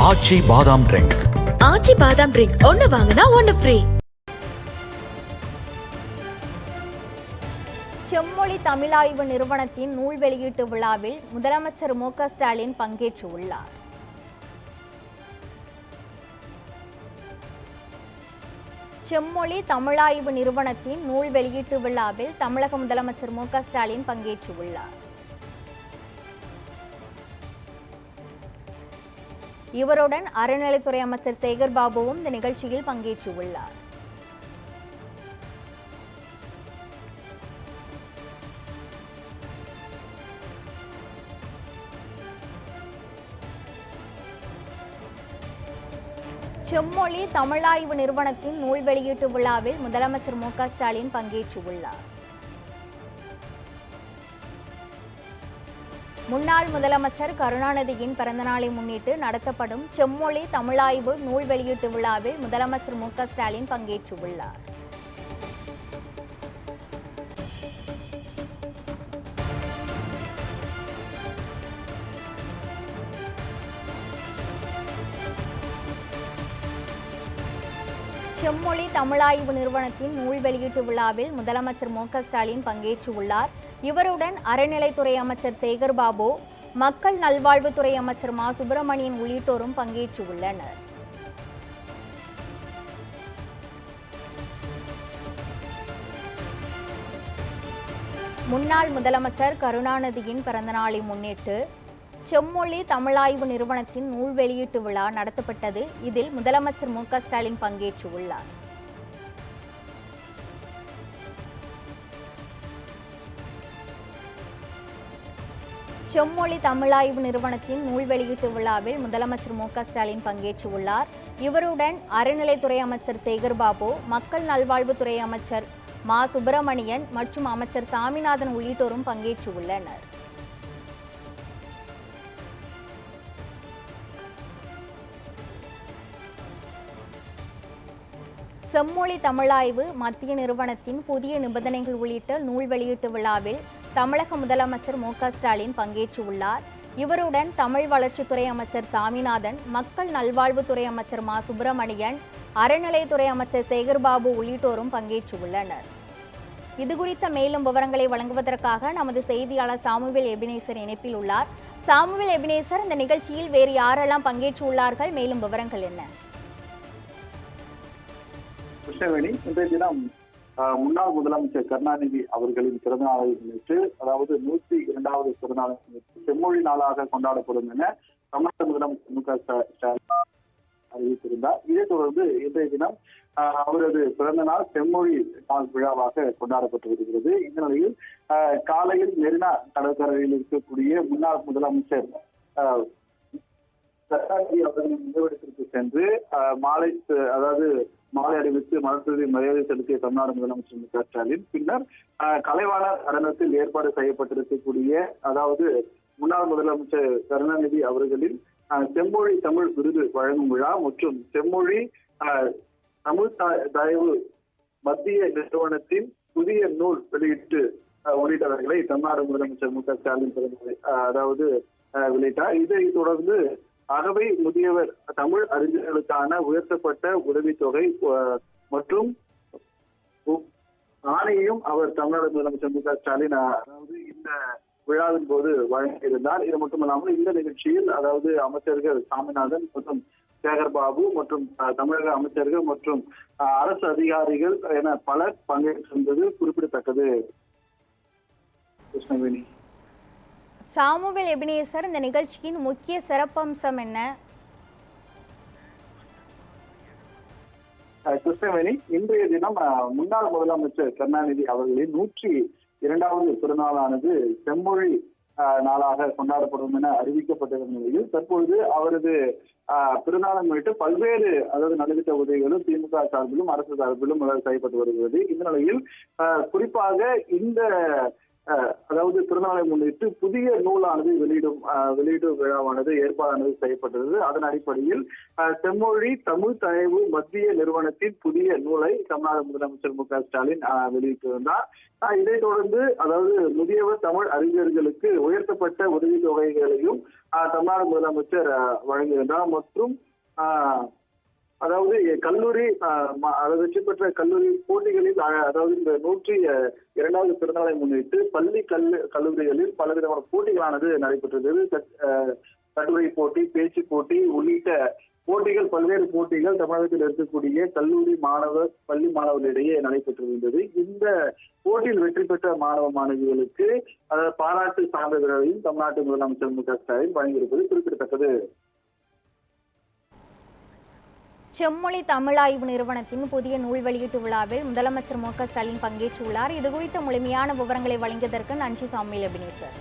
ஆச்சி பாதாம் ட்ரிங்க். ஆச்சி பாதாம் ட்ரிங்க் ஒன்னு வாங்கினா ஒன்னு ஃப்ரீ. செம்மொழி தமிழாய்வு நிறுவனத்தின் நூல் வெளியீட்டு விழாவில் முதலமைச்சர் மு.க. ஸ்டாலின் பங்கேற்றுள்ளார். செம்மொழி தமிழாய்வு நிறுவனத்தின் நூல் வெளியீட்டு விழாவில் தமிழக முதலமைச்சர் மு.க. ஸ்டாலின் பங்கேற்றுள்ளார். இவருடன் அறநிலைத்துறை அமைச்சர் சேகர் பாபுவும் இந்த நிகழ்ச்சியில் பங்கேற்றுள்ளார். செம்மொழி தமிழாய்வு நிறுவனத்தின் நூல் வெளியீட்டு விழாவில் முதலமைச்சர் மு.க. ஸ்டாலின் பங்கேற்றுள்ளார். முன்னாள் முதலமைச்சர் கருணாநிதியின் பிறந்தநாளை முன்னிட்டு நடத்தப்படும் செம்மொழி தமிழாய்வு நூல் வெளியீட்டு விழாவில் முதலமைச்சர் மு.க. ஸ்டாலின் பங்கேற்றுள்ளார். செம்மொழி தமிழாய்வு நிறுவனத்தின் நூல் வெளியீட்டு விழாவில் முதலமைச்சர் மு.க. ஸ்டாலின் பங்கேற்றுள்ளார். இவருடன் அறநிலைத்துறை அமைச்சர் சேகர் பாபு, மக்கள் நல்வாழ்வுத்துறை அமைச்சர் மா. சுப்பிரமணியன் உள்ளிட்டோரும் பங்கேற்றுள்ளனர். முன்னாள் முதலமைச்சர் கருணாநிதியின் பிறந்தநாளை முன்னிட்டு செம்மொழி தமிழாய்வு நிறுவனத்தின் நூல் வெளியீட்டு விழா நடத்தப்பட்டது. இதில் முதலமைச்சர் மு.க. ஸ்டாலின் பங்கேற்றுள்ளார். செம்மொழி தமிழாய்வு நிறுவனத்தின் நூல் வெளியீட்டு விழாவில் முதலமைச்சர் மு.க. ஸ்டாலின் பங்கேற்றுள்ளார். இவருடன் அறநிலைத்துறை அமைச்சர் சேகர் பாபு, மக்கள் நல்வாழ்வுத்துறை அமைச்சர் மா. சுப்பிரமணியன் மற்றும் அமைச்சர் சாமிநாதன் உள்ளிட்டோரும் பங்கேற்றுள்ளனர். செம்மொழி தமிழாய்வு மத்திய நிறுவனத்தின் புதிய நிபந்தனைகள் உள்ளிட்ட நூல் வெளியீட்டு விழாவில் தமிழக முதலமைச்சர் மு.க. ஸ்டாலின் பங்கேற்றுள்ளார். இவருடன் தமிழ் வளர்ச்சித்துறை அமைச்சர் சாமிநாதன், மக்கள் நல்வாழ்வுத்துறை அமைச்சர் மா. சுப்பிரமணியன், அறநிலைத்துறை அமைச்சர் சேகர்பாபு உள்ளிட்டோரும் பங்கேற்றுள்ளனர். இதுகுறித்த மேலும் விவரங்களை வழங்குவதற்காக நமது செய்தியாளர் சாமுவேல் எபினேசர் இணைப்பில் உள்ளார். சாமுவேல் எபினேசர், இந்த நிகழ்ச்சியில் வேறு யாரெல்லாம் பங்கேற்றுள்ளார்கள்? மேலும் விவரங்கள் என்ன? கிருஷ்ணவேணி, இன்றைய தினம் முன்னாள் முதலமைச்சர் கருணாநிதி அவர்களின் பிறந்தநாளை முன்னிட்டு, அதாவது 102வது பிறந்தநாளை முன்னிட்டு செம்மொழி நாளாக கொண்டாடப்படும் என தமிழக முதலமைச்சர் மு.க. ஸ்டாலின் அறிவித்திருந்தார். இதைத் தொடர்ந்து இன்றைய தினம் அவரது பிறந்த நாள் செம்மொழி நாள் விழாவாக கொண்டாடப்பட்டு வருகிறது. இந்த நிலையில் காலையில் மெரினா கடற்கரையில் இருக்கக்கூடிய முன்னாள் முதலமைச்சர் கருணாநிதி அவர்களின் நினைவிடத்திற்கு சென்று மாலை அணிவித்து மலர்தூவி மரியாதை செலுத்திய தமிழ்நாடு முதலமைச்சர் மு.க. ஸ்டாலின் பின்னர் கலைவாணர் நடனத்தில் ஏற்பாடு செய்யப்பட்டிருக்கக்கூடிய, அதாவது முன்னாள் முதலமைச்சர் கருணாநிதி அவர்களின் செம்மொழி தமிழ் விருது வழங்கும் விழா மற்றும் செம்மொழி தமிழ் தயவு மத்திய நிறுவனத்தின் புதிய நூல் வெளியீட்டு உள்ளிட்டவர்களை தமிழ்நாடு முதலமைச்சர் மு.க. ஸ்டாலின் வெளியிட்டார். இதை தொடர்ந்து அகவை முதியவர் தமிழ் அறிஞர்களுக்கான உயர்த்தப்பட்ட உதவித்தொகை மற்றும் ஆணையையும் அவர் தமிழ்நாடு முதலமைச்சர் மு.க. ஸ்டாலின் இந்த விழாவின் போது வழங்கியிருந்தார். இது மட்டுமல்லாமல் இந்த நிகழ்ச்சியில் அமைச்சர்கள் சாமிநாதன் மற்றும் சேகர் பாபு மற்றும் தமிழக அமைச்சர்கள் மற்றும் அரசு அதிகாரிகள் என பலர் பங்கேற்றிருந்தது குறிப்பிடத்தக்கது. கிருஷ்ணவேணி. சாமுவேல் எபினேசர், இந்த நிகழ்ச்சியின் முக்கிய சிறப்பம்சம் என்ன? கிருஷ்ணவேணி, இன்றைய தினம் முன்னாள் முதலமைச்சர் கருணாநிதி அவர்களின் 102வது பிறந்தநாளானது செம்மொழி நாளாக கொண்டாடப்படும் என அறிவிக்கப்பட்டிருந்த நிலையில் தற்பொழுது அவரது பிறந்தநாளை முன்னிட்டு பல்வேறு நலத்திட்ட உதவிகளும் திமுக சார்பிலும் அரசு சார்பிலும் செய்யப்பட்டு வருகிறது. இந்த நிலையில் குறிப்பாக இந்த அதாவது பிறந்தநாளை முன்னிட்டு புதிய நூலானது வெளியீடு விழாவானது ஏற்பாடானது செய்யப்பட்டது. அதன் அடிப்படையில் செம்மொழி தமிழ் தயவு மத்திய நிறுவனத்தின் புதிய நூலை தமிழ்நாடு முதலமைச்சர் மு.க.ஸ்டாலின் வெளியிட்டிருந்தார். இதைத் தொடர்ந்து அதாவது முதியவர் தமிழ் அறிஞர்களுக்கு உயர்த்தப்பட்ட உதவித்தொகைகளையும் தமிழ்நாடு முதலமைச்சர் வழங்கியிருந்தார். மற்றும் அதாவது கல்லூரி வெற்றி பெற்ற கல்லூரி போட்டிகளில் அதாவது இந்த 102வது பிறந்தநாளை முன்னிட்டு பள்ளி கல்லூரிகளில் பலவிதமான போட்டிகளானது நடைபெற்றது. கட்டுரை போட்டி, பேச்சு போட்டி உள்ளிட்ட போட்டிகள், பல்வேறு போட்டிகள் தமிழகத்தில் இருக்கக்கூடிய பள்ளி மாணவர்களிடையே நடைபெற்றிருந்தது. இந்த போட்டியில் வெற்றி பெற்ற மாணவிகளுக்கு பாராட்டு சான்றிதழையும் தமிழ்நாட்டு முதலமைச்சர் மு.க.ஸ்டாலின் வழங்கியிருப்பது குறிப்பிடத்தக்கது. செம்மொழி தமிழாய்வு நிறுவனத்தின் புதிய நூல் வெளியீட்டு விழாவில் முதலமைச்சர் மு.க.ஸ்டாலின் பங்கேற்றுள்ளார். இது குறித்த முழுமையான விவரங்களை வழங்கியதற்கு நன்றி சாமியில் அபினேசர்.